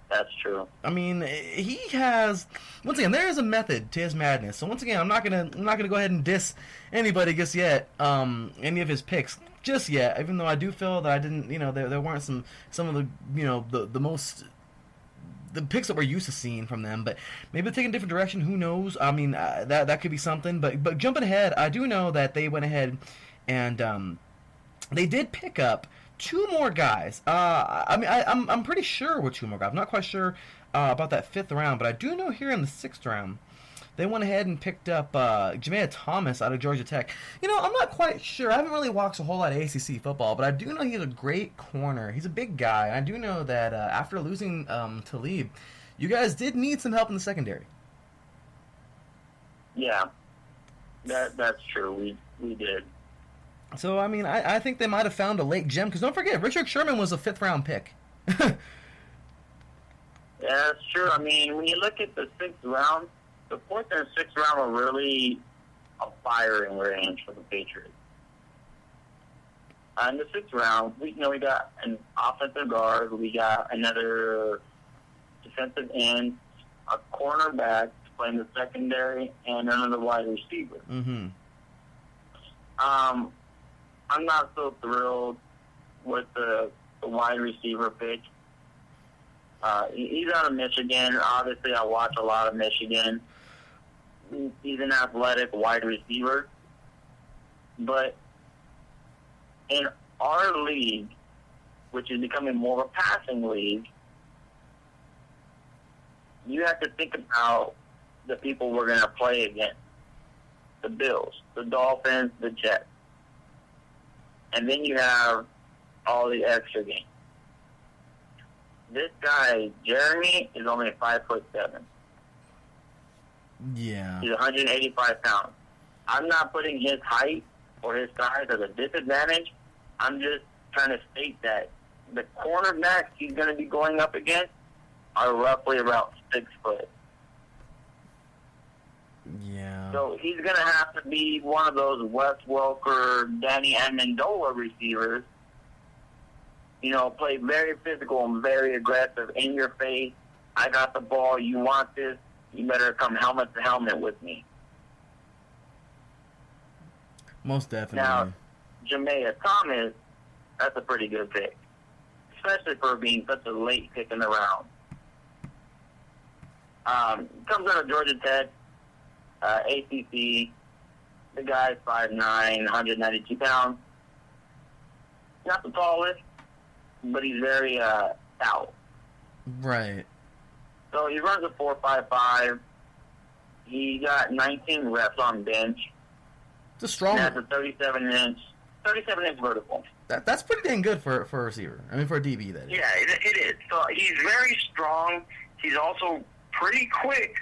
S3: That's true.
S1: I mean, he has, once again, there is a method to his madness. So once again, I'm not gonna go ahead and diss anybody just yet, any of his picks just yet. Even though I do feel that I didn't, there weren't some of the the picks that we're used to seeing from them. But maybe they're taking a different direction. Who knows? I mean, that could be something. But jumping ahead, I do know that they went ahead and they did pick up 2 more guys. I'm pretty sure we're 2 more guys. I'm not quite sure about that 5th round, but I do know here in the 6th round, they went ahead and picked up Jamea Thomas out of Georgia Tech. I'm not quite sure. I haven't really watched a whole lot of ACC football, but I do know he's a great corner. He's a big guy. I do know that after losing Talib, you guys did need some help in the secondary.
S3: Yeah, that's true. We did.
S1: So, I mean, I think they might have found a late gem, because don't forget, Richard Sherman was a 5th-round pick.
S3: Yeah, that's true. I mean, when you look at the 6th round, the 4th and 6th round were really a firing range for the Patriots. In the 6th round, we got an offensive guard, we got another defensive end, a cornerback playing the secondary, and another wide receiver.
S1: Mm-hmm.
S3: I'm not so thrilled with the wide receiver pick. He's out of Michigan. Obviously, I watch a lot of Michigan. He's an athletic wide receiver. But in our league, which is becoming more of a passing league, you have to think about the people we're going to play against. The Bills, the Dolphins, the Jets. And then you have all the extra games. This guy, Jeremy, is only 5'7".
S1: Yeah.
S3: He's 185 pounds. I'm not putting his height or his size as a disadvantage. I'm just trying to state that the cornerbacks he's going to be going up against are roughly about 6 foot.
S1: Yeah.
S3: So he's going to have to be one of those Wes Welker, Danny Amendola receivers. Play very physical and very aggressive, in your face. I got the ball. You want this? You better come helmet to helmet with me.
S1: Most definitely.
S3: Now, Jamea Thomas, that's a pretty good pick, especially for being such a late pick in the round. Comes out of Georgia Tech, ACC. The guy's 5'9", 192 pounds. Not the tallest, but he's very stout.
S1: Right.
S3: So he runs a 4.55. He got 19 reps on bench.
S1: It's a strong.
S3: That's a 37-inch vertical.
S1: That's pretty dang good for a receiver. I mean, for a DB, that is.
S2: Yeah, it is. So he's very strong. He's also pretty quick,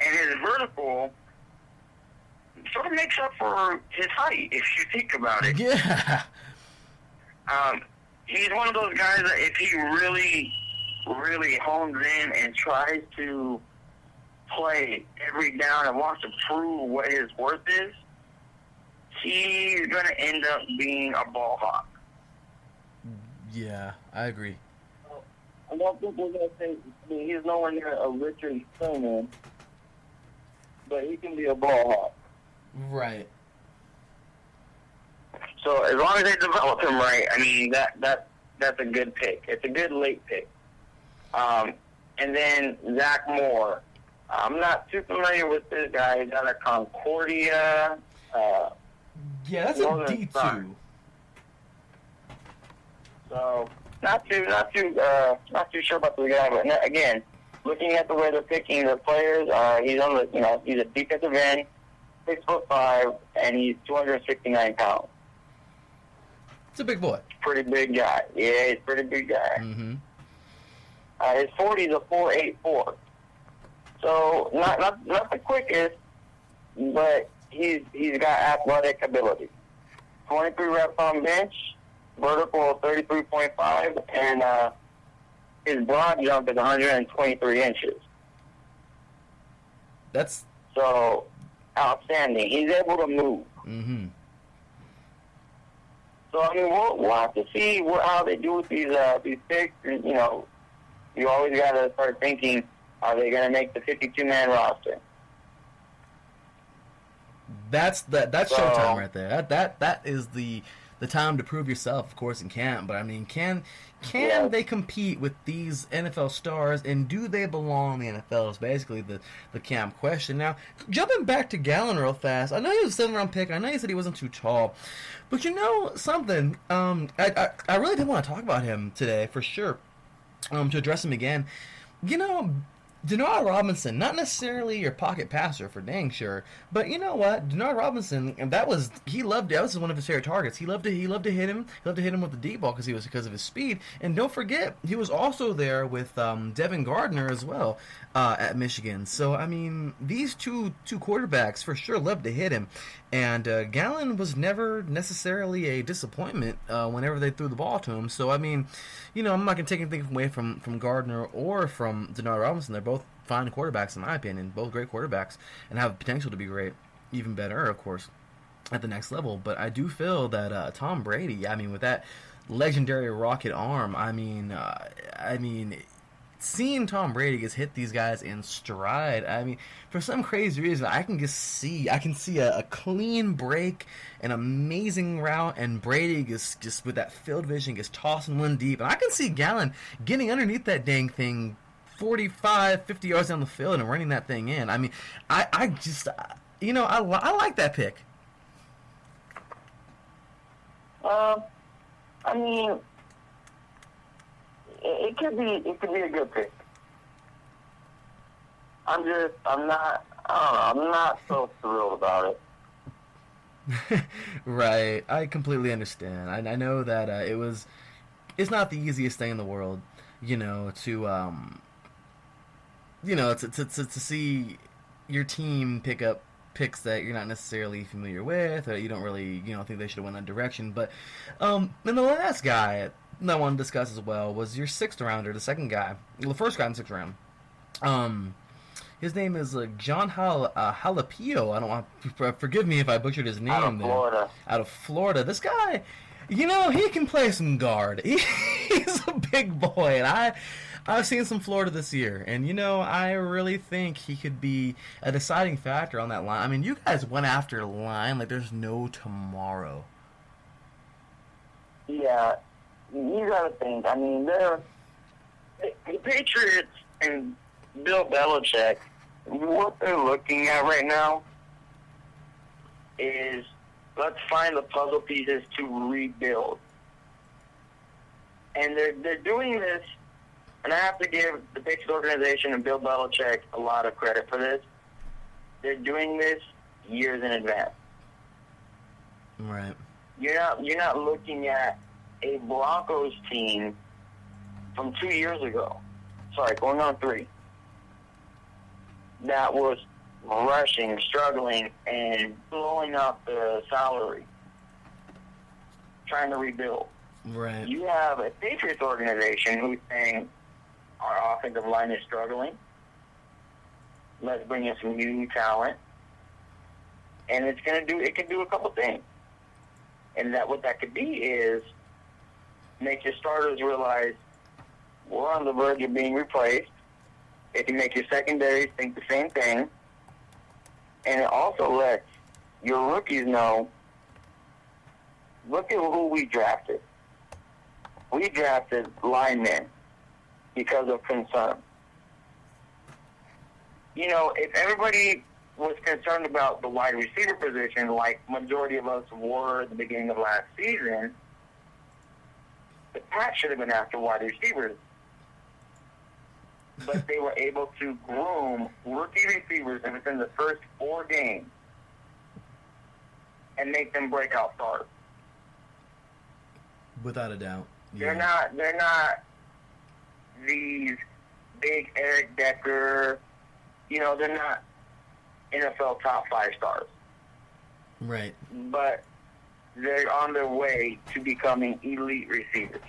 S2: and his vertical sort of makes up for his height, if you think about it.
S1: Yeah.
S2: He's one of those guys that if he really, really hones in and tries to play every down and wants to prove what his worth is, he's going to end up being a ball hawk.
S1: Yeah, I agree.
S3: A lot of people are going to say he's nowhere near a Richard Sherman, but he can be a ball hawk.
S1: Right.
S3: So as long as they develop him right, I mean, that's a good pick. It's a good late pick. And then Zach Moore. I'm not too familiar with this guy. He's out of Concordia.
S1: Yeah, that's a D2.
S3: So not too sure about the guy. But again, looking at the way they're picking the players, he's on the he's a defensive end, 6'5", and he's 269 pounds.
S1: It's a big boy.
S3: Pretty big guy. Yeah, he's a pretty big guy.
S1: Mm-hmm.
S3: His 40 is a 4.84. So not the quickest, but he's got athletic ability. 23 reps on bench, vertical 33.5, and his broad jump is 123 inches.
S1: That's
S3: so outstanding. He's able to move.
S1: Mm-hmm.
S3: So I mean, we'll have to see how they do with these picks. And, you always got to start thinking, are they going to make the 52-man roster?
S1: That's showtime right there. That is the time to prove yourself, of course, in camp. But I mean, can they compete with these NFL stars, and do they belong in the NFL? Is basically the camp question. Now, jumping back to Gallen real fast. I know he was a 7th-round pick. I know you said he wasn't too tall, but you know something. I really did want to talk about him today for sure. To address him again, Denard Robinson, not necessarily your pocket passer for dang sure, but you know what? Denard Robinson, and that was one of his favorite targets. He loved to hit him. He loved to hit him with the deep ball because of his speed. And don't forget, he was also there with Devin Gardner as well at Michigan. So I mean, these two quarterbacks for sure loved to hit him. And Gallen was never necessarily a disappointment whenever they threw the ball to him. So I mean, you know, I'm not gonna take anything away from Gardner or from Denard Robinson. They're both fine quarterbacks in my opinion, both great quarterbacks, and have potential to be great, even better, of course, at the next level. But I do feel that Tom Brady, I mean, with that legendary rocket arm, I mean, seeing Tom Brady just hit these guys in stride. I mean, for some crazy reason, I can see a clean break, an amazing route, and Brady just with that field vision, just tossing one deep, and I can see Gallen getting underneath that dang thing 45, 50 yards down the field and running that thing in. I mean, I just, you know, I like that pick.
S3: I mean, it could be a good pick. I'm not so thrilled about
S1: it. Right. I completely understand. I know that it's not the easiest thing in the world, you know, to see your team pick up picks that you're not necessarily familiar with, or you don't really, you know, think they should have went that direction. But and the last guy that I want to discuss as well was your sixth rounder, the second guy, well, the first guy in the sixth round. His name is John Jalapio. I don't want. Forgive me if I butchered his name.
S3: Out
S1: of Florida. This guy, you know, he can play some guard. He's a big boy, and I've seen some Florida this year, and you know, I really think he could be a deciding factor on that line. I mean, you guys went after a line like there's no tomorrow.
S3: Yeah, you gotta think. I mean, the Patriots and Bill Belichick, what they're looking at right now is let's find the puzzle pieces to rebuild. And they're doing this, and I have to give the Patriots organization and Bill Belichick a lot of credit for this. They're doing this years in advance.
S1: Right.
S3: You're not looking at a Broncos team from 2 years ago. Sorry, going on 3. That was rushing, struggling, and blowing up the salary, trying to rebuild.
S1: Right.
S3: You have a Patriots organization who's saying, our offensive line is struggling. Let's bring in some new talent. And it can do a couple things. And what that could be is make your starters realize we're on the verge of being replaced. It can make your secondaries think the same thing. And it also lets your rookies know, look at who we drafted. We drafted linemen because of concern. You know, if everybody was concerned about the wide receiver position, like majority of us were at the beginning of last season, the Pats should have been after wide receivers. But they were able to groom rookie receivers within the first 4 games and make them breakout stars.
S1: Without a doubt. Yeah.
S3: They're not these big Eric Decker, you know, they're not NFL top 5 stars.
S1: Right.
S3: But they're on their way to becoming elite receivers.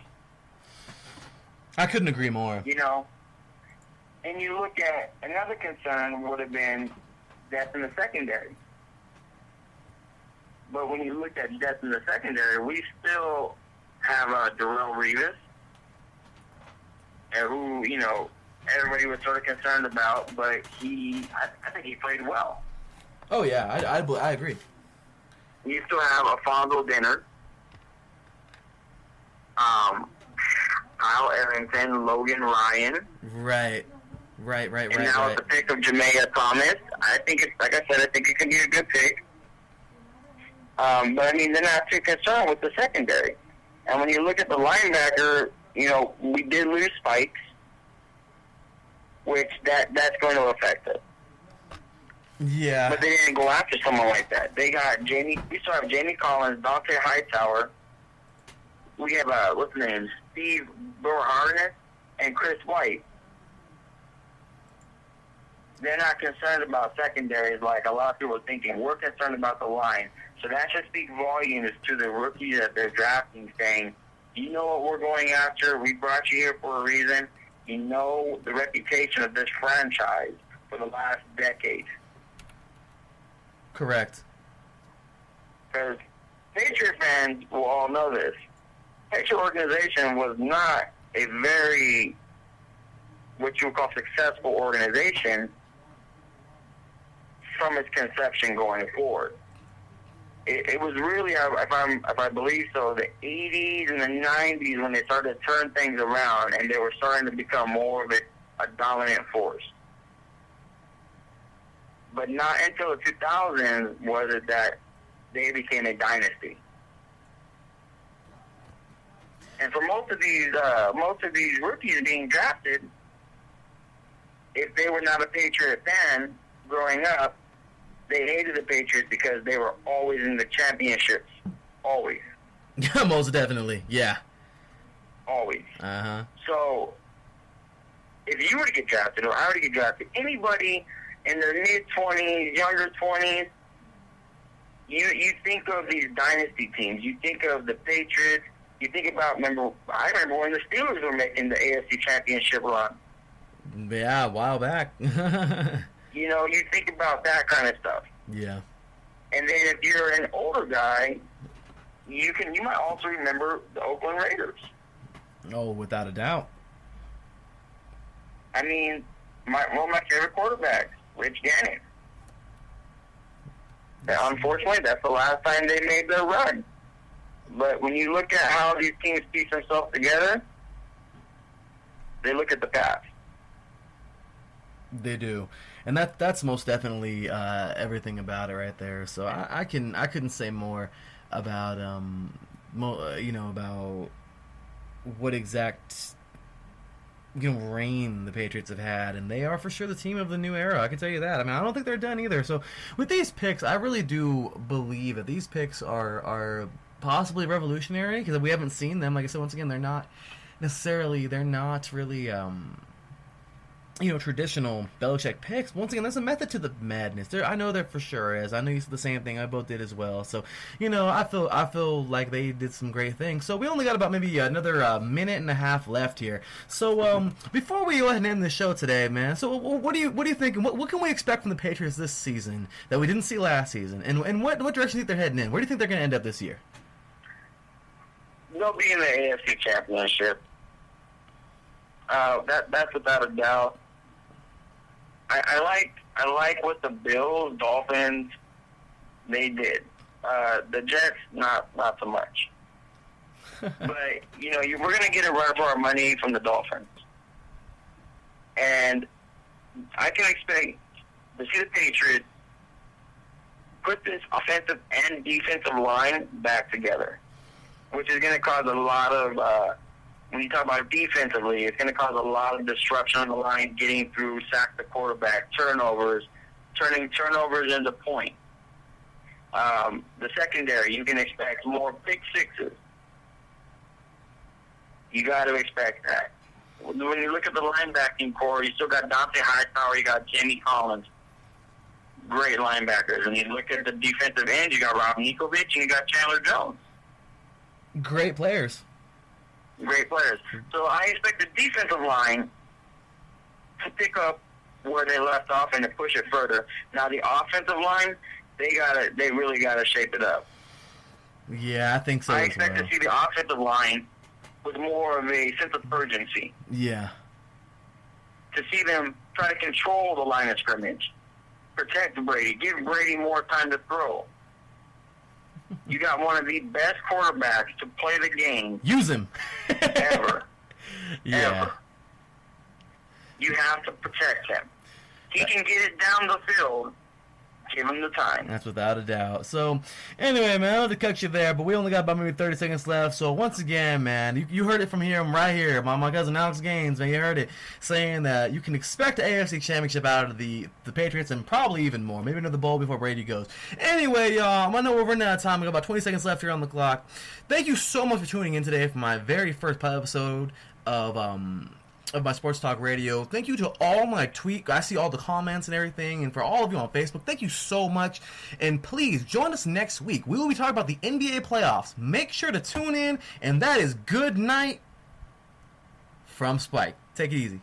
S1: I couldn't agree more.
S3: You know, and you look at another concern would have been depth in the secondary. But when you look at depth in the secondary, we still have Darrelle Revis, who, you know, everybody was sort of concerned about, but I think he played well.
S1: Oh, yeah, I agree.
S3: You still have Alfonso Dinner, Kyle Arrington, Logan Ryan.
S1: Right.
S3: And now with the pick of Jamea Thomas, I think it's, like I said, I think it could be a good pick. But, I mean, they're not too concerned with the secondary. And when you look at the linebacker, you know, we did lose Spikes. which that's going to affect it.
S1: Yeah.
S3: But they didn't go after someone like that. They got Jamie. We still have Jamie Collins, Dante Hightower. We have what's his name, Steve Burharness, and Chris White. They're not concerned about secondaries like a lot of people are thinking. We're concerned about the line. So that should speak volumes to the rookies that they're drafting, saying, you know what we're going after. We brought you here for a reason. You know the reputation of this franchise for the last decade.
S1: Correct.
S3: Because Patriot fans will all know this. Patriot organization was not a very, what you would call successful organization from its conception going forward. It was really, if I believe so, the 80s and the 90s when they started to turn things around and they were starting to become more of a dominant force. But not until the 2000s was it that they became a dynasty. And for most of these rookies being drafted, if they were not a Patriot fan growing up, they hated the Patriots because they were always in the championships. Always.
S1: Most definitely, yeah.
S3: Always.
S1: Uh-huh.
S3: So, if you were to get drafted, or I were to get drafted, anybody in their mid-20s, younger 20s, you think of these dynasty teams. You think of the Patriots. You think about, I remember when the Steelers were making the AFC Championship run.
S1: Yeah, a while back.
S3: You know, you think about that kind of stuff.
S1: Yeah.
S3: And then if you're an older guy, you might also remember the Oakland Raiders.
S1: Oh, without a doubt.
S3: I mean, one of my favorite quarterbacks, Rich Gannon. Unfortunately, that's the last time they made their run. But when you look at how these teams piece themselves together, they look at the past.
S1: They do, and that's most definitely everything about it right there. So I couldn't say more about about what exact reign the Patriots have had, and they are for sure the team of the new era. I can tell you that. I mean, I don't think they're done either. So with these picks, I really do believe that these picks are possibly revolutionary because we haven't seen them. Like I said, once again, they're not really traditional Belichick picks. Once again, there's a method to the madness. I know there for sure is. I know you said the same thing. I both did as well. So, I feel like they did some great things. So we only got about maybe another minute and a half left here. So before we go ahead and end the show today, man. So what do you think? What can we expect from the Patriots this season that we didn't see last season? And what direction do you think they're heading in? Where do you think they're going to end up this year?
S3: They'll be in the AFC Championship. That's without a doubt. I like what the Bills, Dolphins, they did. The Jets, not so much. But we're gonna get a run for our money from the Dolphins, and I can expect to see the Patriots put this offensive and defensive line back together, which is gonna cause a lot of. When you talk about defensively, it's going to cause a lot of disruption on the line, getting through, sack the quarterback, turning turnovers into points. The secondary, you can expect more pick sixes. You got to expect that. When you look at the linebacking core, you still got Dante Hightower, you got Jamie Collins, great linebackers. And you look at the defensive end, you got Rob Nikovic and you got Chandler Jones.
S1: Great players.
S3: Great players. So I expect the defensive line to pick up where they left off and to push it further. Now the offensive line, they really gotta shape it up.
S1: Yeah, I think so.
S3: I expect to see the offensive line with more of a sense of urgency.
S1: Yeah.
S3: To see them try to control the line of scrimmage, protect Brady, give Brady more time to throw. You got one of the best quarterbacks to play the game.
S1: Use him.
S3: Ever.
S1: Yeah.
S3: Ever. You have to protect him. He can get it down the field Give him the time.
S1: That's without a doubt. So, anyway, man, I don't have to cut you there, but we only got about maybe 30 seconds left. So, once again, man, you heard it from here, right here. My cousin Alex Gaines, man, you heard it, saying that you can expect the AFC Championship out of the Patriots and probably even more. Maybe another bowl before Brady goes. Anyway, y'all, I know we're running out of time. We got about 20 seconds left here on the clock. Thank you so much for tuning in today for my very first episode of my Sports Talk Radio. Thank you to all my I see all the comments and everything, and for all of you on Facebook, thank you so much. And please join us next week. We will be talking about the NBA playoffs. Make sure to tune in, and that is good night from Spike. Take it easy.